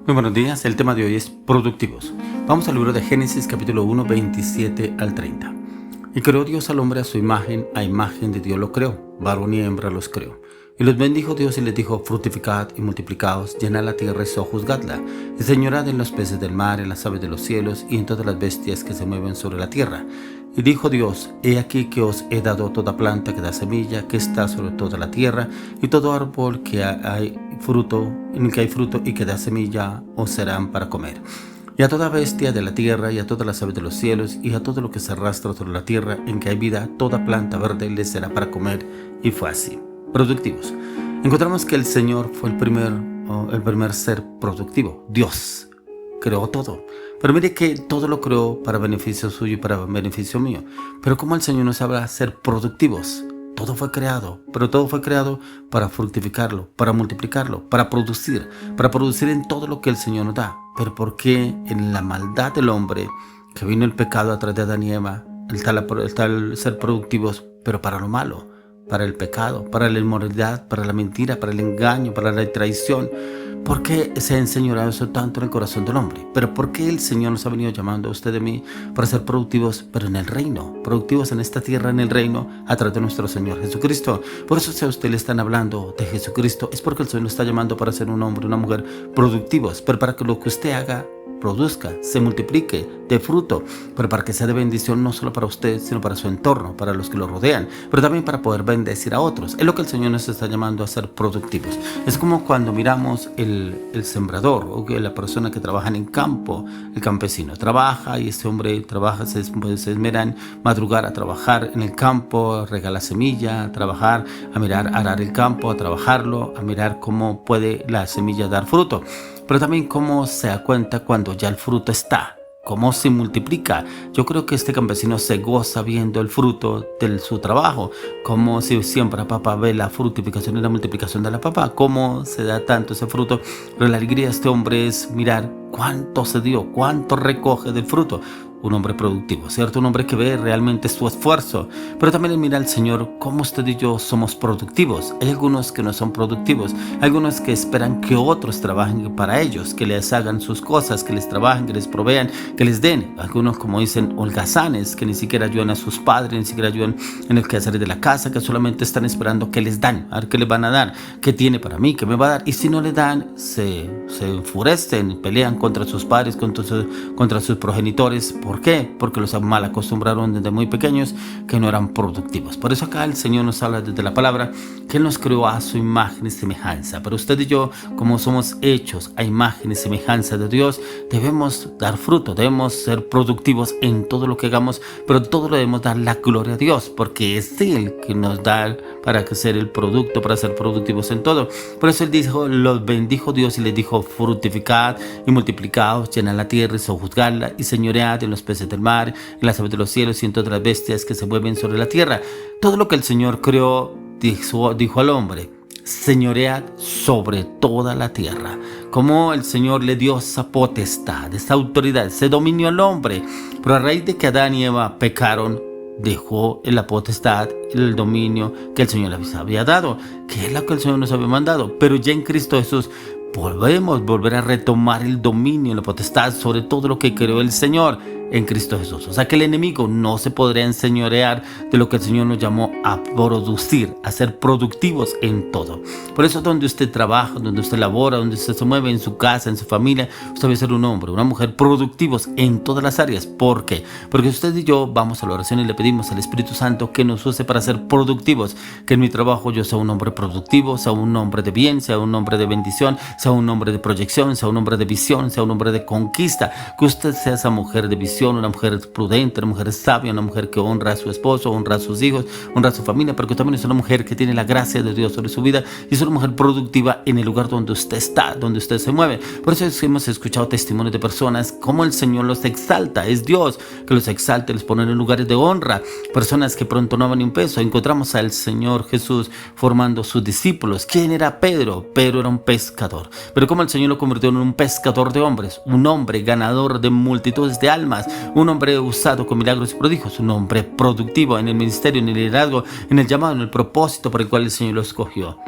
Muy buenos días, el tema de hoy es productivos. Vamos al libro de Génesis capítulo 1, 27 al 30. Y creó Dios al hombre a imagen de Dios lo creó, varón y hembra los creó. Y los bendijo Dios y les dijo, fructificad y multiplicaos, llenad la tierra y sojuzgadla, y señorad en los peces del mar, en las aves de los cielos y en todas las bestias que se mueven sobre la tierra. Y dijo Dios, he aquí que os he dado toda planta que da semilla, que está sobre toda la tierra, y todo árbol que hay fruto, en el que hay fruto y que da semilla, os serán para comer. Y a toda bestia de la tierra, y a todas las aves de los cielos, y a todo lo que se arrastra sobre la tierra, en que hay vida, toda planta verde les será para comer. Y fue así. Productivos. Encontramos que el Señor fue el primer ser productivo. Dios creó todo. Pero mire que todo lo creó para beneficio suyo y para beneficio mío. Pero como el Señor nos habla de ser productivos, todo fue creado, pero todo fue creado para fructificarlo, para multiplicarlo, para producir en todo lo que el Señor nos da. Pero ¿por qué en la maldad del hombre, que vino el pecado a través de Adán y Eva, el tal ser productivos, pero para lo malo, para el pecado, para la inmoralidad, para la mentira, para el engaño, para la traición? ¿Por qué se ha enseñoreado eso tanto en el corazón del hombre? Pero ¿por qué el Señor nos ha venido llamando a usted y a mí para ser productivos, pero en el reino? Productivos en esta tierra, en el reino, a través de nuestro Señor Jesucristo. Por eso si a usted le están hablando de Jesucristo, es porque el Señor lo está llamando para ser un hombre, una mujer productivos, pero para que lo que usted haga produzca, se multiplique, dé fruto, pero para que sea de bendición no solo para usted, sino para su entorno, para los que lo rodean, pero también para poder bendecir a otros. Es lo que el Señor nos está llamando a ser productivos. Es como cuando miramos el sembrador o la persona que trabaja en el campo, el campesino trabaja y este hombre trabaja, se esmera en madrugar a trabajar en el campo, a regar la semilla, a trabajar, a mirar, a arar el campo, a trabajarlo, a mirar cómo puede la semilla dar fruto. Pero también cómo se da cuenta cuando ya el fruto está, cómo se multiplica. Yo creo que este campesino se goza viendo el fruto de su trabajo, cómo si siembra papa ve la fructificación y la multiplicación de la papa, cómo se da tanto ese fruto. Pero la alegría de este hombre es mirar cuánto se dio, cuánto recoge del fruto. Un hombre productivo, ¿cierto? Un hombre que ve realmente su esfuerzo. Pero también mira al Señor cómo usted y yo somos productivos. Hay algunos que no son productivos. Hay algunos que esperan que otros trabajen para ellos, que les hagan sus cosas, que les trabajen, que les provean, que les den. Algunos, como dicen, holgazanes, que ni siquiera ayudan a sus padres, ni siquiera ayudan en el quehacer de la casa, que solamente están esperando que les dan, a ver qué les van a dar, qué tiene para mí, qué me va a dar. Y si no le dan, se enfurecen, pelean contra sus padres, contra sus progenitores. ¿Por qué? Porque los mal acostumbraron desde muy pequeños que no eran productivos. Por eso acá el Señor nos habla desde la palabra que Él nos creó a su imagen y semejanza. Pero usted y yo, como somos hechos a imagen y semejanza de Dios, debemos dar fruto, debemos ser productivos en todo lo que hagamos, pero todo lo debemos dar la gloria a Dios, porque es Él que nos da para ser el producto, para ser productivos en todo. Por eso Él dijo, los bendijo Dios y les dijo, fructificad y multiplicaos, llenad la tierra y sojuzgadla y señoread en los peces del mar, en las aves de los cielos y en todas las bestias que se mueven sobre la tierra. Todo lo que el Señor creó, dijo al hombre, señoread sobre toda la tierra. Como el Señor le dio esa potestad, esa autoridad, ese dominio al hombre. Pero a raíz de que Adán y Eva pecaron, dejó la potestad, el dominio que el Señor les había dado, que es lo que el Señor nos había mandado. Pero ya en Cristo Jesús podemos volver a retomar el dominio, la potestad sobre todo lo que creó el Señor en Cristo Jesús. O sea que el enemigo no se podrá enseñorear de lo que el Señor nos llamó a producir, a ser productivos en todo. Por eso donde usted trabaja, donde usted labora, donde usted se mueve, en su casa, en su familia, usted debe ser un hombre, una mujer productivos en todas las áreas. ¿Por qué? Porque usted y yo vamos a la oración y le pedimos al Espíritu Santo que nos use para ser productivos, que en mi trabajo yo sea un hombre productivo, sea un hombre de bien, sea un hombre de bendición, sea un hombre de proyección, sea un hombre de visión, sea un hombre de conquista, que usted sea esa mujer de visión, una mujer prudente, una mujer sabia, una mujer que honra a su esposo, honra a sus hijos, honra a su familia, pero que también es una mujer que tiene la gracia de Dios sobre su vida y es una mujer productiva en el lugar donde usted está, donde usted se mueve. Por eso hemos escuchado testimonios de personas como el Señor los exalta, es Dios que los exalta y los pone en lugares de honra, personas que pronto no van ni un peso. Encontramos al Señor Jesús formando sus discípulos. ¿Quién era Pedro? Pedro era un pescador, pero como el Señor lo convirtió en un pescador de hombres, un hombre ganador de multitudes de almas, un hombre usado con milagros y prodigios, un hombre productivo en el ministerio, en el liderazgo, en el llamado, en el propósito por el cual el Señor lo escogió.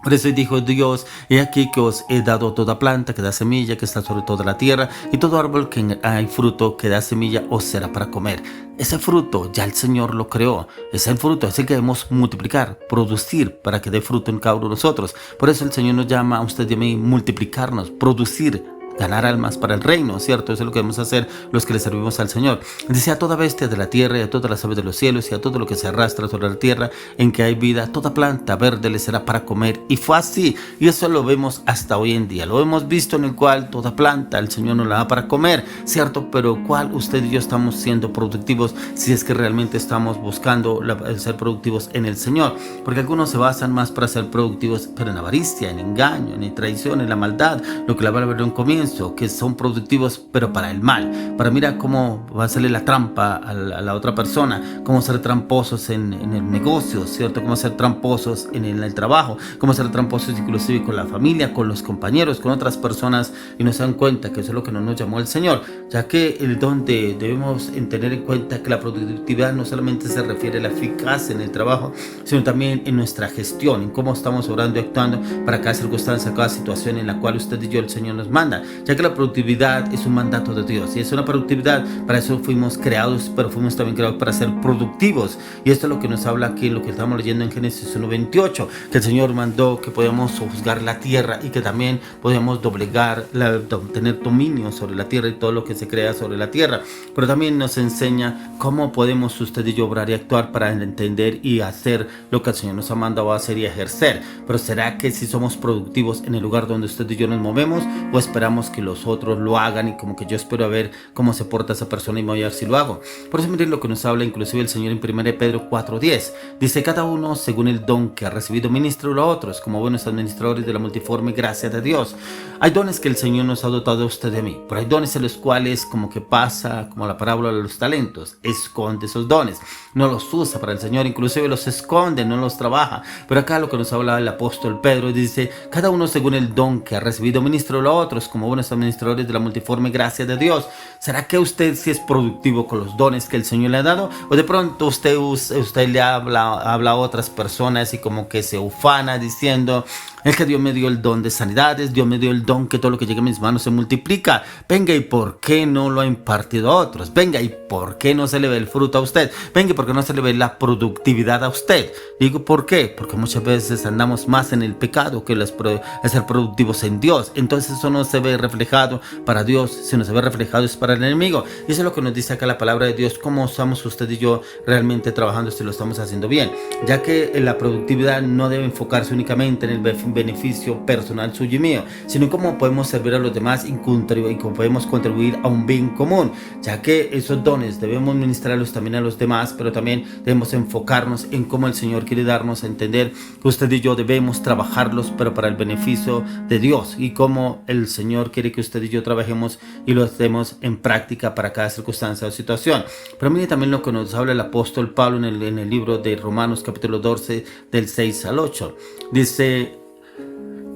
Por eso dijo Dios: he aquí que os he dado toda planta que da semilla, que está sobre toda la tierra, y todo árbol que hay fruto que da semilla os será para comer. Ese fruto ya el Señor lo creó. Ese fruto es el que debemos multiplicar, producir, para que dé fruto en cada uno de nosotros. Por eso el Señor nos llama a usted y a mí multiplicarnos, producir, ganar almas para el reino, ¿cierto? Eso es lo que debemos hacer los que le servimos al Señor. Dice: a toda bestia de la tierra y a todas las aves de los cielos y a todo lo que se arrastra sobre la tierra en que hay vida, toda planta verde le será para comer. Y fue así, y eso lo vemos hasta hoy en día. Lo hemos visto en el cual toda planta el Señor nos la da para comer, ¿cierto? Pero ¿cuál usted y yo estamos siendo productivos si es que realmente estamos buscando el ser productivos en el Señor? Porque algunos se basan más para ser productivos, pero en avaricia, en engaño, en traición, en la maldad, lo que la palabra no comienza, que son productivos pero para el mal, para mira cómo va a salir la trampa a la otra persona, cómo ser tramposos en el negocio, ¿cierto? Cómo ser tramposos en el trabajo, cómo ser tramposos inclusive con la familia, con los compañeros, con otras personas, y no se dan cuenta que eso es lo que no nos llamó el Señor, ya que el donde debemos tener en cuenta que la productividad no solamente se refiere a la eficacia en el trabajo, sino también en nuestra gestión, en cómo estamos obrando y actuando para cada circunstancia, cada situación en la cual usted y yo, el Señor, nos manda, ya que la productividad es un mandato de Dios y es una productividad, para eso fuimos creados, pero fuimos también creados para ser productivos, y esto es lo que nos habla aquí en lo que estamos leyendo en Génesis 1:28, que el Señor mandó que podíamos juzgar la tierra y que también podíamos tener dominio sobre la tierra y todo lo que se crea sobre la tierra, pero también nos enseña cómo podemos usted y yo obrar y actuar para entender y hacer lo que el Señor nos ha mandado a hacer y ejercer. Pero ¿será que si somos productivos en el lugar donde usted y yo nos movemos, o esperamos que los otros lo hagan y como que yo espero a ver cómo se porta esa persona y me voy a ver si lo hago? Por eso miren lo que nos habla inclusive el Señor en 1 Pedro 4:10. Dice: cada uno según el don que ha recibido ministro a otros como buenos administradores de la multiforme gracia de Dios. Hay dones que el Señor nos ha dotado a usted y a mí, pero hay dones en los cuales como que pasa como la parábola de los talentos: esconde esos dones, no los usa para el Señor, inclusive los esconde, no los trabaja. Pero acá lo que nos habla el apóstol Pedro dice: cada uno según el don que ha recibido ministro a otros como buenos administradores de la multiforme gracia de Dios. ¿Será que usted sí es productivo con los dones que el Señor le ha dado? ¿O de pronto usted le habla a otras personas y como que se ufana diciendo: es que Dios me dio el don de sanidades, Dios me dio el don que todo lo que llega a mis manos se multiplica? Venga, ¿y por qué no lo ha impartido a otros? Venga, ¿y por qué no se le ve el fruto a usted? Venga, ¿y por qué no se le ve la productividad a usted? Digo, ¿por qué? Porque muchas veces andamos más en el pecado que en ser productivos en Dios. Entonces eso no se ve reflejado para Dios, sino se ve reflejado es para el enemigo. Y eso es lo que nos dice acá la palabra de Dios: cómo estamos usted y yo realmente trabajando, si lo estamos haciendo bien, ya que la productividad no debe enfocarse únicamente en el beneficio personal suyo y mío, sino cómo podemos servir a los demás y cómo podemos contribuir a un bien común, ya que esos dones debemos ministrarlos también a los demás, pero también debemos enfocarnos en cómo el Señor quiere darnos a entender que usted y yo debemos trabajarlos, pero para el beneficio de Dios, y cómo el Señor quiere que usted y yo trabajemos y lo hacemos en práctica para cada circunstancia o situación. Pero mire también lo que nos habla el apóstol Pablo en el libro de Romanos capítulo 12 del 6 al 8. Dice: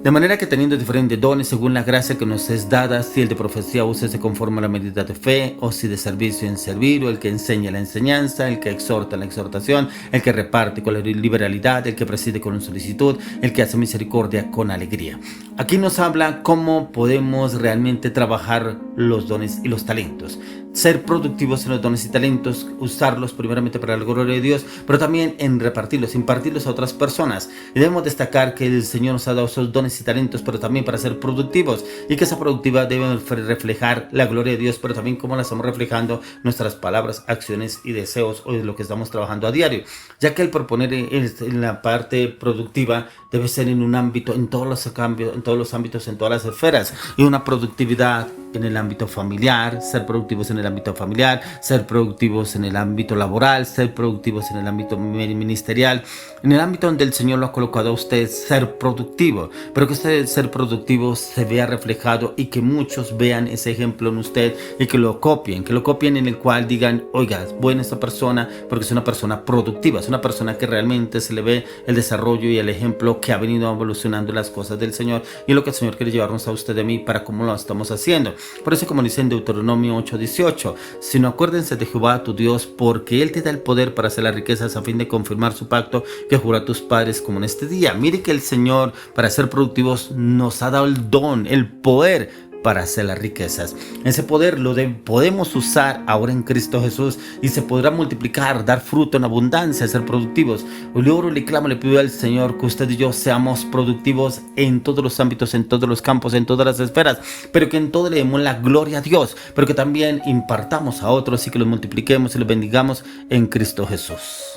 de manera que teniendo diferentes dones según la gracia que nos es dada, si el de profecía úsese conforme a la medida de fe, o si de servicio en servir, o el que enseña la enseñanza, el que exhorta la exhortación, el que reparte con la liberalidad, el que preside con solicitud, el que hace misericordia con alegría. Aquí nos habla cómo podemos realmente trabajar los dones y los talentos. Ser productivos en los dones y talentos, usarlos primeramente para la gloria de Dios, pero también en repartirlos, impartirlos a otras personas. Y debemos destacar que el Señor nos ha dado esos dones y talentos, pero también para ser productivos, y que esa productividad debe reflejar la gloria de Dios, pero también cómo la estamos reflejando nuestras palabras, acciones y deseos, o de lo que estamos trabajando a diario, ya que el proponer en la parte productiva debe ser en un ámbito, en todos los cambios, en todos los ámbitos, en todas las esferas, y una productividad en el ámbito familiar, ser productivos en el ámbito familiar, ser productivos en el ámbito laboral, ser productivos en el ámbito ministerial, en el ámbito donde el Señor lo ha colocado a usted, ser productivo, pero que este ser productivo se vea reflejado y que muchos vean ese ejemplo en usted y que lo copien en el cual digan: oiga, es buena esta persona porque es una persona productiva, es una persona que realmente se le ve el desarrollo y el ejemplo que ha venido evolucionando las cosas del Señor, y lo que el Señor quiere llevarnos a usted y a mí para cómo lo estamos haciendo. Por eso, como dice en Deuteronomio 8:18, sino acuérdense de Jehová tu Dios, porque Él te da el poder para hacer las riquezas a fin de confirmar su pacto que juró a tus padres como en este día. Mire que el Señor, para ser productivos, nos ha dado el don, el poder para hacer las riquezas. Ese poder podemos usar ahora en Cristo Jesús y se podrá multiplicar, dar fruto en abundancia, ser productivos. Hoy le oro, le clamo, le pido al Señor que usted y yo seamos productivos en todos los ámbitos, en todos los campos, en todas las esferas, pero que en todo le demos la gloria a Dios, pero que también impartamos a otros y que los multipliquemos y los bendigamos en Cristo Jesús.